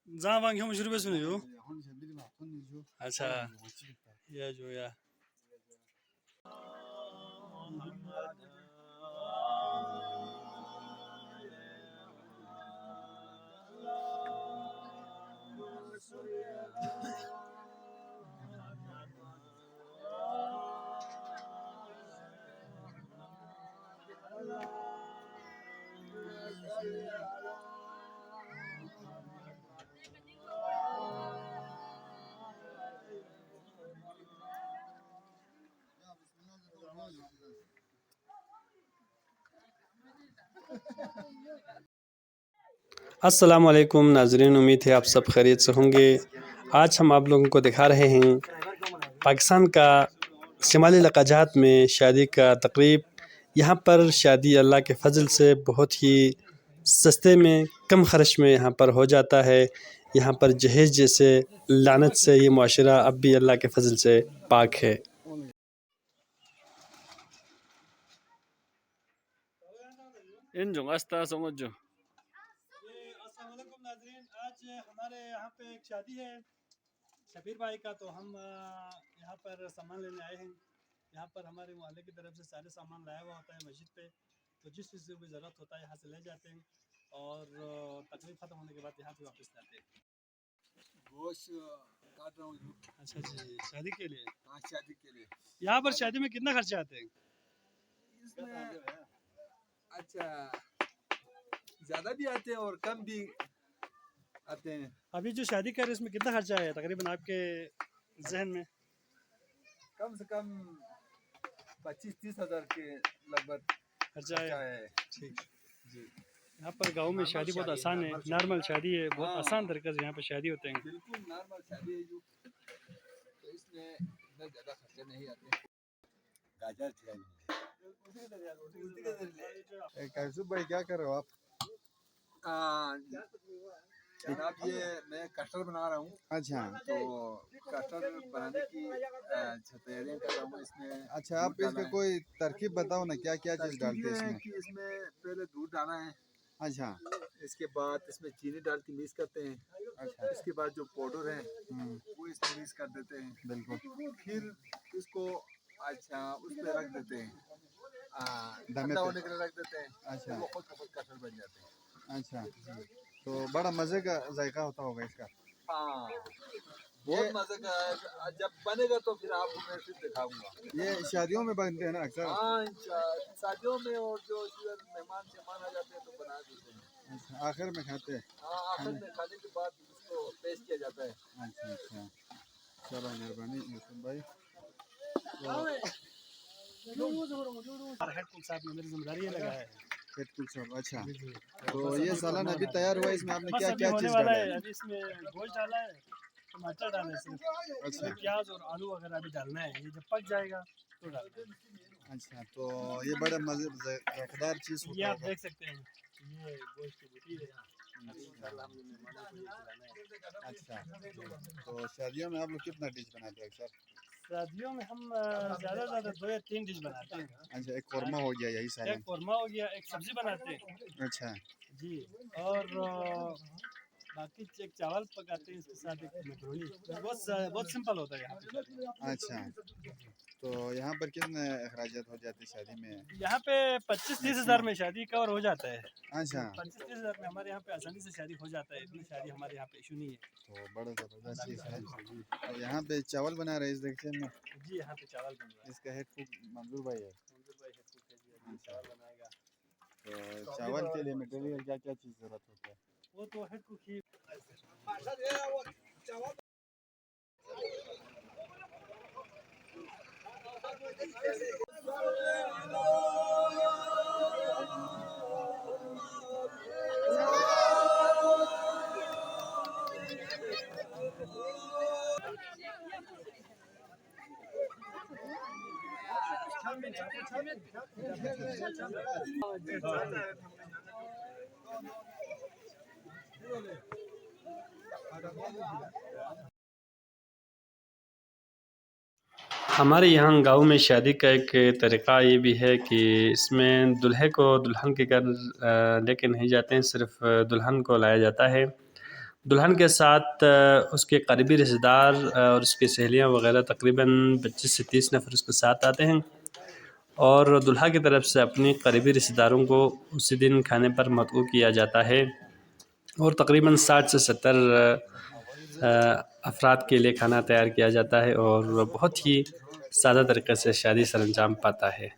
जहाँ वांग हम शुरू में सुने हो अच्छा या जो या अस्सलाम वालेकुम नाजरीन, उम्मीद है आप सब खैरियत से होंगे। आज हम आप लोगों को दिखा रहे हैं पाकिस्तान का शिमाली इलाक़ाजात में शादी का तकरीब। यहाँ पर शादी अल्लाह के फ़ज़ल से बहुत ही सस्ते में कम ख़र्च में यहाँ पर हो जाता है। यहाँ पर जहेज़ जैसे लानत से ये मुआशरा अब भी अल्लाह के फ़ज़ल से पाक है। इन जो आस्ता समझ जो अस्सलाम वालेकुम नाज़रीन, आज हमारे यहाँ पे एक शादी है शबीर भाई का, तो हम यहाँ पर सामान लेने आए हैं। यहाँ पर हमारे मोहल्ले की तरफ से सारे सामान लाया हुआ होता है मस्जिद पे, तो जिस चीज़ की ज़रूरत होता है यहाँ से ले जाते हैं और तकरीब ख़त्म होने के बाद यहाँ पे वापस लाते हैं। गोश्त काट रहा हूँ। अच्छा जी, शादी के लिए? हाँ, शादी के लिए। यहाँ पर शादी में कितना खर्चा आते हैं इसमें? अच्छा, ज़्यादा भी आते हैं और कम भी आते हैं। अभी जो शादी कर रहे हैं इसमें कितना खर्चा है तकरीबन आपके जहन में? कम से कम 25-30 हज़ार के लगभग खर्चा है। ठीक जी। यहाँ पर गांव में शादी बहुत आसान है, नॉर्मल शादी है, बहुत आसान तरीके से यहाँ पर शादी होते हैं। बिल्कुल नॉर्मल शादी है जो, तो इसमें इतना ज़्यादा खर्चा नहीं आते। गाजर कैसुब भाई क्या कर रहे हो आप? जनाब ये मैं कस्टर्ड बना रहा हूँ। अच्छा, तो कस्टर्ड बनाने की तैयारियां कर रहा हूँ इसमें। अच्छा, आप इसका कोई तरकीब बताओ ना, क्या क्या चीज़ डालते हैं इसमें? कि इसमें पहले दूध डालना है। अच्छा, इसके बाद इसमें चीनी डाल के मिक्स करते हैं। अच्छा, इसके बाद जो पाउडर है वो इसमें मिक्स कर देते हैं। बिल्कुल। फिर इसको अच्छा उस पर रख देते हैं, ठंडा होने के लिए रख देते हैं। अच्छा, वो खुद कस्टर्ड बन जाते हैं। अच्छा, तो बड़ा मज़े का जायका होता होगा इसका। हाँ, बहुत मज़े का है। जब बनेगा तो फिर आपको मैं फिर दिखाऊंगा। ये शादियों में बनते हैं ना अक्सर? हाँ, शादियों में और जो मेहमान आ जाते हैं तो बना देते हैं। अच्छा, आखिर में खाते हैं? हाँ, आखिर में खाने के बाद उसको पेश किया जाता है। अच्छा अच्छा, चलो मेहरबानी यूसुफ भाई। मेरी जिम्मेदारी ये लगा है। अच्छा, तो ये सालन अभी तैयार हुआ, इसमें आपने क्या क्या चीज़ डाला है? अभी इसमें गोश्त डाला है, टमाटर डाला है सिर्फ। अच्छा, प्याज और आलू वगैरह अभी डालना है, ये जब पक जाएगा तो डालना है। अच्छा, तो ये बड़ा मज़ेदार चीज़ होता है। ये आप देख सकते हैं, ये गोश्त की बूटी है। अच्छा, तो शादियों में आप लोग कितना डिश बनाते हैं सर? शादियों में हम ज़्यादा 2 या 3 डिश बनाते हैं। अच्छा, एक कौरमा हो गया, यही सालन? एक कौरमा हो गया, एक सब्जी बनाते हैं। अच्छा जी, और बाकी एक चावल पकाते हैं, इसके साथ एक मैक्रोनी। बहुत सिंपल होता है यहाँ पे। अच्छा, तो यहाँ पर कितने अखराजात हो जाते हैं शादी में? यहाँ पे 25-30 हज़ार में शादी कवर हो जाता है। अच्छा, 25-30 हज़ार में हमारे यहाँ पे आसानी से शादी हो जाता है, इतनी शादी हमारे यहाँ पे इशू नहीं है। तो बड़ा ज़बरदस्त चीज़ है। और यहाँ पे चावल बना रहे हैं इस देखते में? जी, यहाँ पे चावल बन रहा है। इसका हेड कुक मंजूर भाई है? मंजूर भाई हेड कुक है जी, अभी चावल बनाएगा। तो चावल के लिए मटेरियल क्या क्या चीज़ ज़रूरत होता है? वो तो हेड कुक ही। हमारे यहाँ गाँव में शादी का एक तरीक़ा ये भी है कि इसमें दूल्हे को दुल्हन के घर लेके नहीं जाते हैं, सिर्फ़ दुल्हन को लाया जाता है। दुल्हन के साथ उसके करीबी रिश्तेदार और उसकी सहेलियाँ वगैरह तकरीबन 25 से 30 नफ़र उसके साथ आते हैं और दूल्हा की तरफ से अपने करीबी रिश्तेदारों को उसी दिन खाने पर मदऊ किया जाता है और तकरीबन 60 से 70 अफराद के लिए खाना तैयार किया जाता है और बहुत ही सादा तरीक़े से शादी सरअंजाम पाता है।